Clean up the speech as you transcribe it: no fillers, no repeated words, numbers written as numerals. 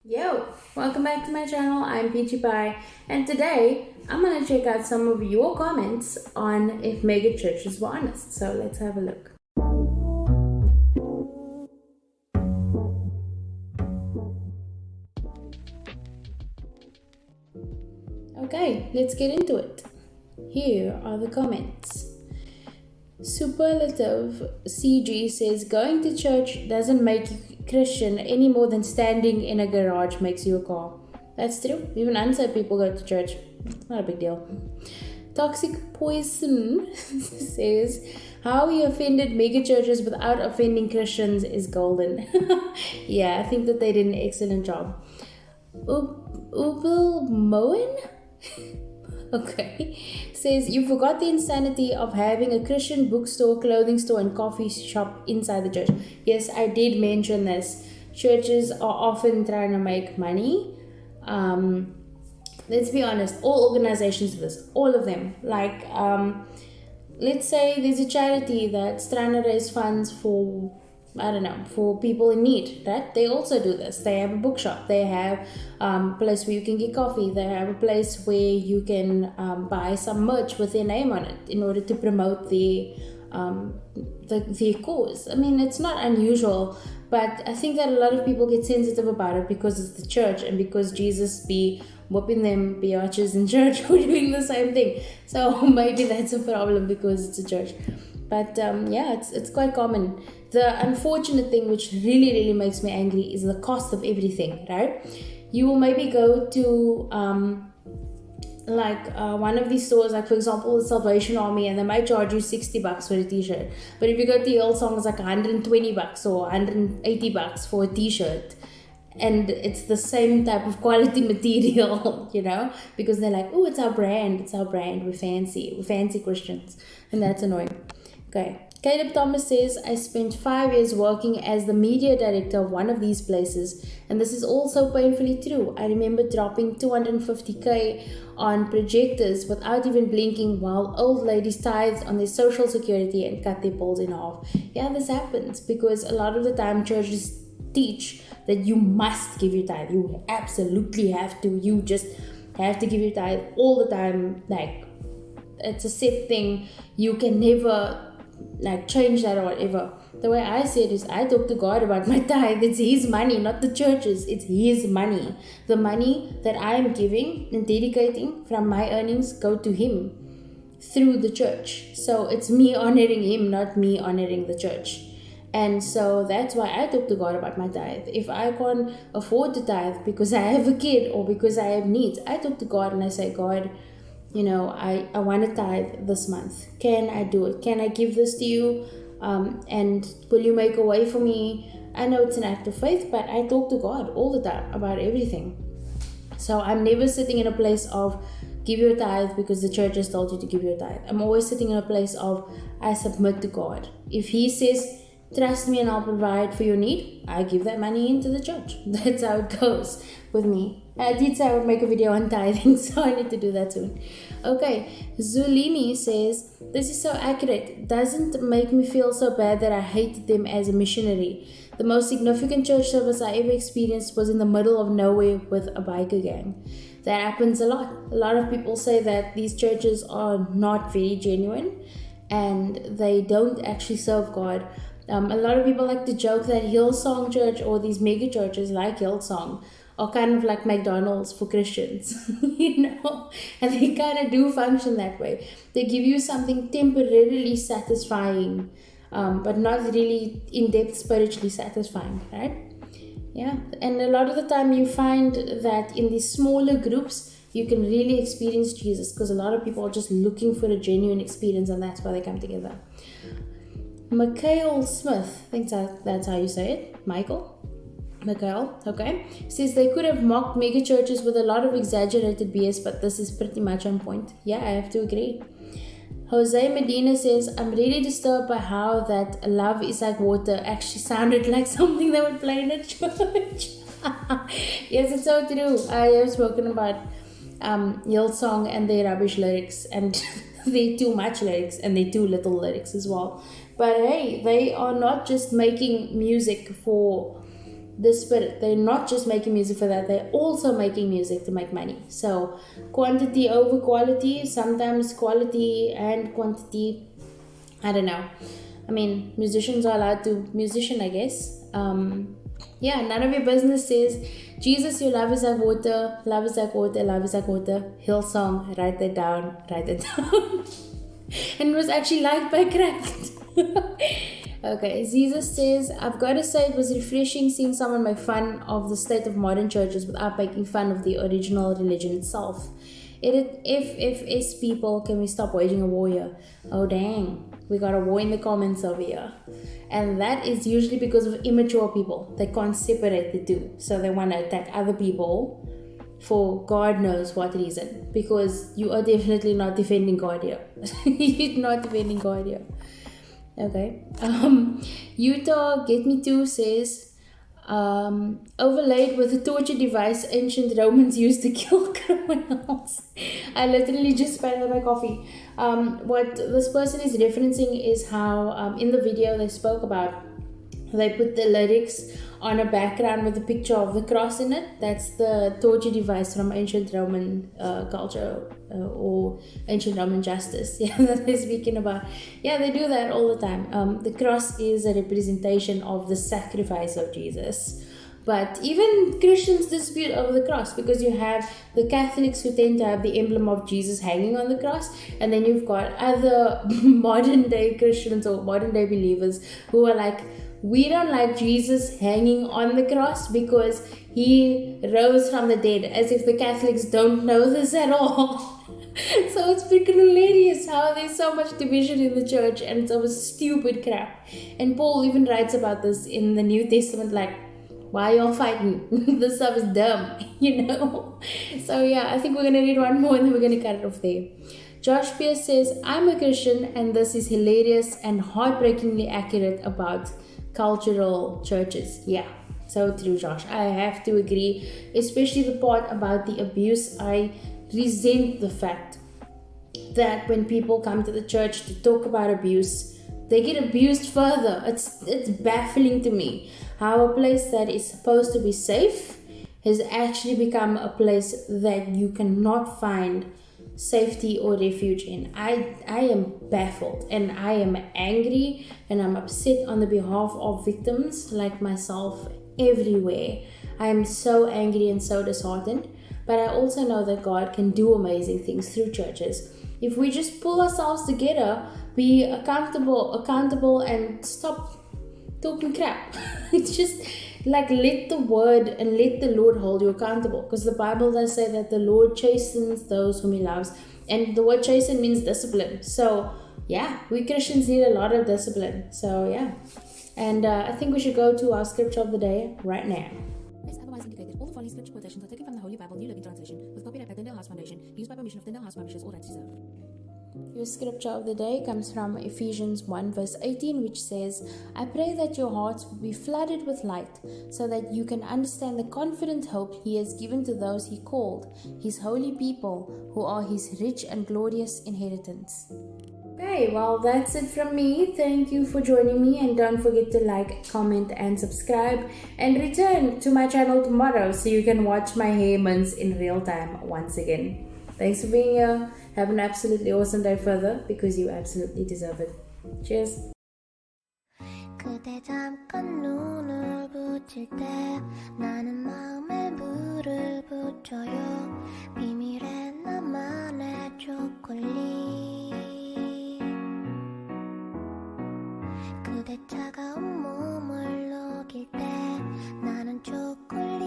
Yo, welcome back to my channel. I'm Peachy Pie, and today I'm gonna check out some of your comments on if mega churches were honest. So let's have a look. Okay, let's get into it. Here are the comments. Superlative CG says going to church doesn't make you Christian any more than standing in a garage makes you a car. That's true. Even unsaved people go to church. Not a big deal. Toxic Poison says how he offended mega churches without offending Christians is golden. Yeah, I think that they did an excellent job. Ubel Moen? Okay, says you forgot the insanity of having a Christian bookstore, clothing store, and coffee shop inside the church. Yes, I did mention this. Churches are often trying to make money. Let's be honest, all organizations do this, all of them. Like, let's say there's a charity that's trying to raise funds for, I don't know, for people in need, right? They also do this. They have a bookshop. They have a place where you can get coffee. They have a place where you can buy some merch with their name on it in order to promote their cause. I mean, it's not unusual, but I think that a lot of people get sensitive about it because it's the church and because Jesus be whooping them biatches in church for doing the same thing. So maybe that's a problem because it's a church. But yeah, it's quite common. The unfortunate thing which really makes me angry is the cost of everything, right? You will maybe go to one of these stores, like for example the Salvation Army, and they might charge you $60 for a t-shirt. But if you go to Hillsong, it's like $120 or $180 for a t-shirt. And it's the same type of quality material, you know, because they're like, oh, it's our brand, we're fancy Christians. And that's annoying. Okay. Caleb Thomas says, I spent 5 years working as the media director of one of these places, and this is also painfully true. I remember dropping $250K on projectors without even blinking while old ladies tithed on their social security and cut their bills in half. Yeah, this happens because a lot of the time churches teach that you must give your tithe. You absolutely have to. You just have to give your tithe all the time. Like, it's a set thing. You can never change that or whatever. The way I say it is, I talk to God about my tithe. It's His money, not the church's. It's His money. The money that I am giving and dedicating from my earnings go to Him through the church. So it's me honoring Him, not me honoring the church. And so that's why I talk to God about my tithe. If I can't afford to tithe because I have a kid or because I have needs, I talk to God and I say, God, you know, I want to tithe this month. Can I do it? Can I give this to you? And will you make a way for me? I know it's an act of faith, but I talk to God all the time about everything. So I'm never sitting in a place of give your tithe because the church has told you to give your tithe. I'm always sitting in a place of I submit to God. If He says, trust me and I'll provide for your need, I give that money into the church. That's how it goes with me. I did say I would make a video on tithing, so I need to do that soon. Okay, Zulini says, this is so accurate. Doesn't make me feel so bad that I hated them as a missionary. The most significant church service I ever experienced was in the middle of nowhere with a biker gang. That happens a lot. A lot of people say that these churches are not very genuine and they don't actually serve God. A lot of people like to joke that Hillsong Church or these mega churches like Hillsong are kind of like McDonald's for Christians, you know, and they kind of do function that way. They give you something temporarily satisfying, but not really in-depth spiritually satisfying, right? Yeah, and a lot of the time you find that in these smaller groups, you can really experience Jesus because a lot of people are just looking for a genuine experience and that's why they come together. Mikhail Smith, I think that's how you say it, Mikhail, okay, says they could have mocked mega churches with a lot of exaggerated BS, but this is pretty much on point. Yeah, I have to agree. Jose Medina says, I'm really disturbed by how that love is like water actually sounded like something they would play in a church. Yes, it's so true. I have spoken about Hillsong and their rubbish lyrics and they too much lyrics and they too little lyrics as well. But hey, they are not just making music for the spirit. They're not just making music for that, they're also making music to make money. So quantity over quality, sometimes quality and quantity, I don't know. I mean, musicians are allowed to musician, I guess. Yeah, none of your business. Says Jesus, your love is like water, love is like water, love is like water. Hillsong, write that down, write it down. And it was actually liked by Cracked. Okay, Jesus says, I've got to say it was refreshing seeing someone make fun of the state of modern churches without making fun of the original religion itself. If people, can we stop waging a war here? Oh dang, we got a war in the comments over here. And that is usually because of immature people. They can't separate the two. So they want to attack other people for God knows what reason. Because you are definitely not defending God here. You're not defending God here. Okay. Utah Get Me Too says, overlaid with a torture device ancient Romans used to kill criminals. I literally just spat out my coffee. What this person is referencing is how in the video they spoke about, they put the lyrics on a background with a picture of the cross in it. That's the torture device from ancient Roman culture or ancient Roman justice. Yeah, that they're speaking about. Yeah, they do that all the time. The cross is a representation of the sacrifice of Jesus. But even Christians dispute over the cross, because you have the Catholics who tend to have the emblem of Jesus hanging on the cross, and then you've got other modern day Christians or modern day believers who are like, we don't like Jesus hanging on the cross because he rose from the dead, as if the Catholics don't know this at all. So it's freaking hilarious how there's so much division in the church, and it's over stupid crap. And Paul even writes about this in the New Testament, like, why y'all fighting? This stuff is dumb, you know? So yeah, I think we're going to read one more and then we're going to cut it off there. Josh Pierce says, I'm a Christian and this is hilarious and heartbreakingly accurate about cultural churches. Yeah, so true, Josh. I have to agree, especially the part about the abuse. I resent the fact that when people come to the church to talk about abuse, they get abused further. It's baffling to me how a place that is supposed to be safe has actually become a place that you cannot find safety or refuge in. I am baffled and I am angry and I'm upset on the behalf of victims like myself everywhere. I am so angry and so disheartened, but I also know that God can do amazing things through churches. If we just pull ourselves together, be accountable and stop talking crap. It's just like, let the word and let the Lord hold you accountable, because the Bible does say that the Lord chastens those whom he loves, and the word chasten means discipline. So yeah, we Christians need a lot of discipline. So yeah, and I think we should go to our scripture of the day right now. As otherwise indicated, all the following scripture quotations are taken from the Holy Bible New Living Translation, with copyright by Tyndale House Foundation, used by permission of Tyndale House Publishers, all rights reserved. Your scripture of the day comes from Ephesians 1 verse 18, which says, I pray that your hearts will be flooded with light, so that you can understand the confident hope he has given to those he called, his holy people, who are his rich and glorious inheritance. Okay, well, that's it from me. Thank you for joining me, and don't forget to like, comment and subscribe, and return to my channel tomorrow so you can watch my hair months in real time once again. Thanks for being here. Have an absolutely awesome day further, because you absolutely deserve it. Cheers. 그대 잠깐 눈을 붙일 때 나는 마음에 물을 붙여요. 비밀의 나만의 초콜릿. 그대 차가운